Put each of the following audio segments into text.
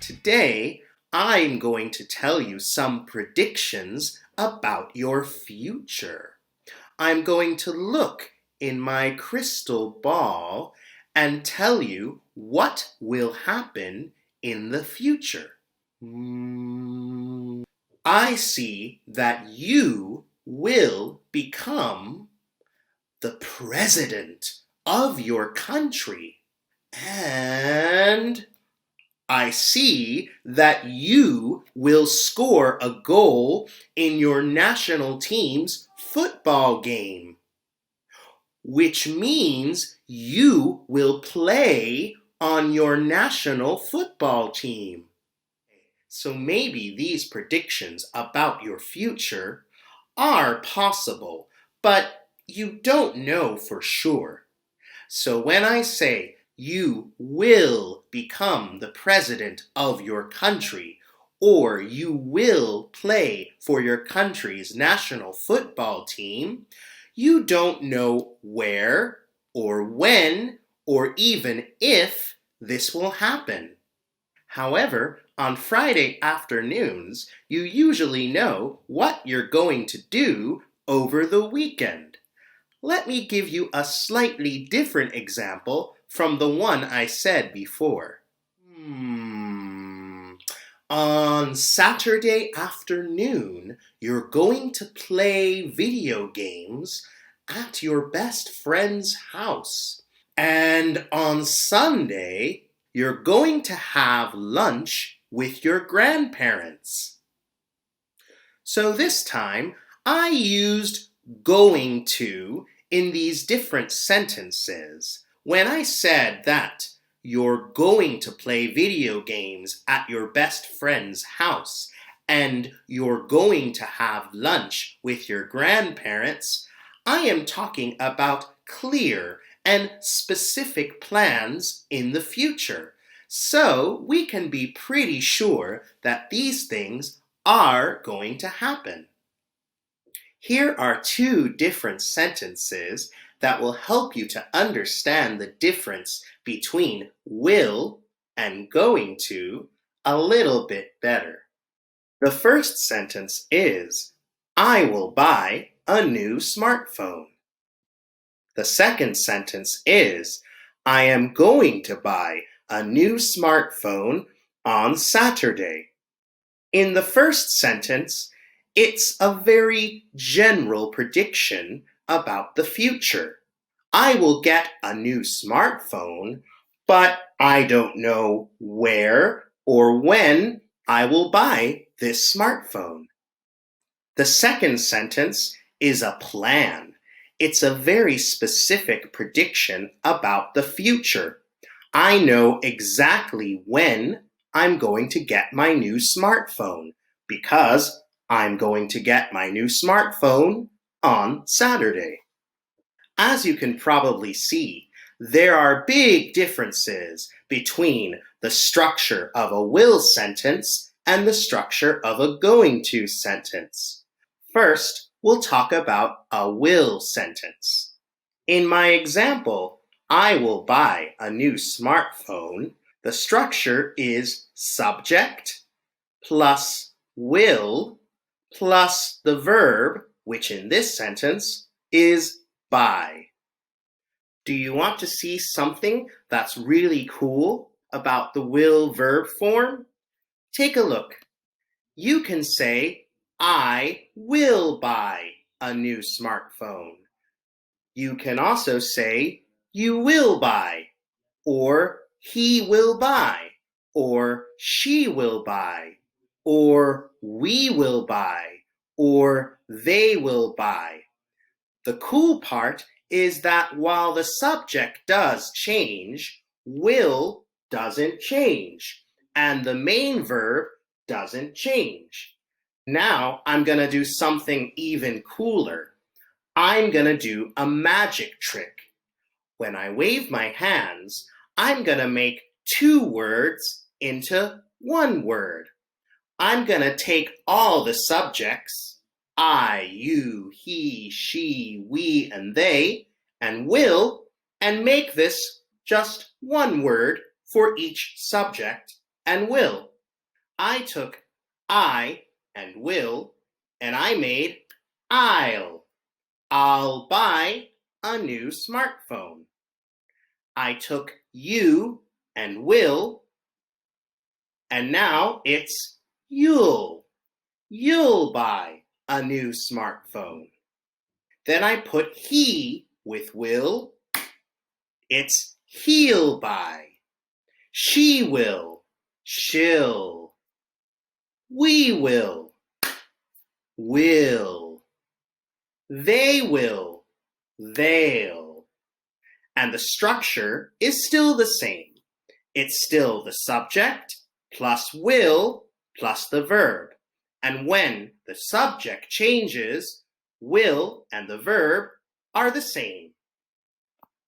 Today, I'm going to tell you some predictions about your future. I'm going to look in my crystal ball and tell you what will happen in the future. I see that you will become the president of your country, and I see that you will score a goal in your national team's football game, which means you will play on your national football team. So maybe these predictions about your future are possible, but you don't know for sure. So when I say you will become the president of your country, or you will play for your country's national football team, you don't know where or when or even if this will happen. However, on Friday afternoons, you usually know what you're going to do over the weekend. Let me give you a slightly different example from the one I said before. On Saturday afternoon, you're going to play video games at your best friend's house. And on Sunday, you're going to have lunch with your grandparents. So this time, I used going to in these different sentences. When I said that you're going to play video games at your best friend's house and you're going to have lunch with your grandparents, I am talking about clear and specific plans in the future. So we can be pretty sure that these things are going to happen. Here are two different sentences that will help you to understand the difference between will and going to a little bit better. The first sentence is, I will buy a new smartphone. The second sentence is, I am going to buy a new smartphone on Saturday. In the first sentence, it's a very general prediction about the future. I will get a new smartphone, but I don't know where or when I will buy this smartphone. The second sentence is a plan. It's a very specific prediction about the future. I know exactly when I'm going to get my new smartphone because I'm going to get my new smartphone on Saturday. As you can probably see, there are big differences between the structure of a will sentence and the structure of a going to sentence. First, we'll talk about a will sentence. In my example, I will buy a new smartphone. The structure is subject plus will plus the verb, which in this sentence is buy. Do you want to see something that's really cool about the will verb form? Take a look. You can say, I will buy a new smartphone. You can also say, you will buy, or he will buy, or she will buy, or we will buy, or they will buy. The cool part is that while the subject does change, will doesn't change, and the main verb doesn't change. Now I'm going to do something even cooler. I'm going to do a magic trick. When I wave my hands, I'm going to make two words into one word. I'm going to take all the subjects, I, you, he, she, we, and they, and will, and make this just one word for each subject and will. I took I and will, and I made I'll. I'll buy a new smartphone. I took you and will, and now it's you'll. You'll buy a new smartphone. Then I put he with will. It's he'll buy. She will. She'll. We will. Will. They will. They'll. And the structure is still the same. It's still the subject plus will plus the verb. And when the subject changes, will and the verb are the same.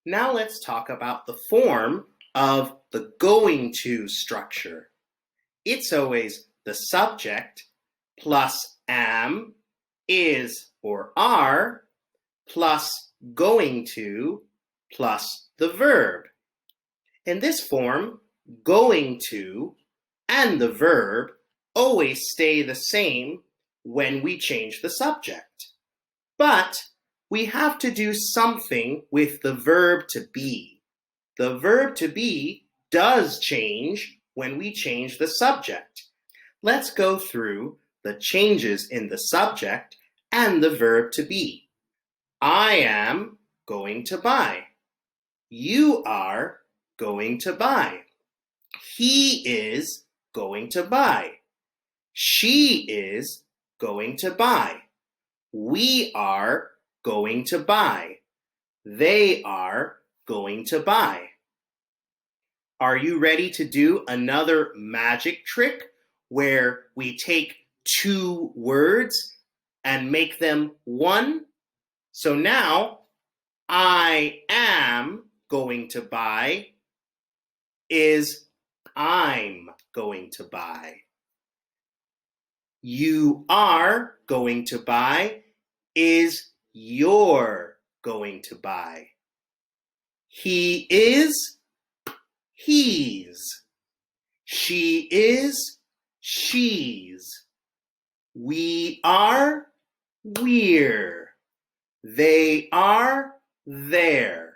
Now let's talk about the form of the going to structure. It's always the subject plus am, is, or are plus going to plus the verb. In this form, going to and the verb always stay the same when we change the subject. But we have to do something with the verb to be. The verb to be does change when we change the subject. Let's go through the changes in the subject and the verb to be. I am going to buy. You are going to buy. He is going to buy. She is going to buy. We are going to buy. They are going to buy. Are you ready to do another magic trick where we take two words and make them one? So now, I am going to buy is I'm going to buy. You are going to buy is you're going to buy. He is, he's. She is, she's. We are, we're. They are, they're.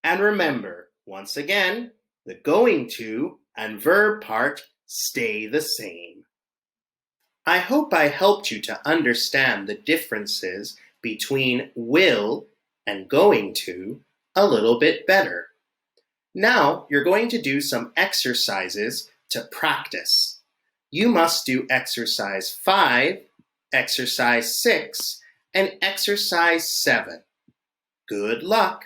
And remember, once again, the going to and verb part stay the same. I hope I helped you to understand the differences between will and going to a little bit better. Now you're going to do some exercises to practice. You must do exercise 5, exercise 6, and exercise 7. Good luck!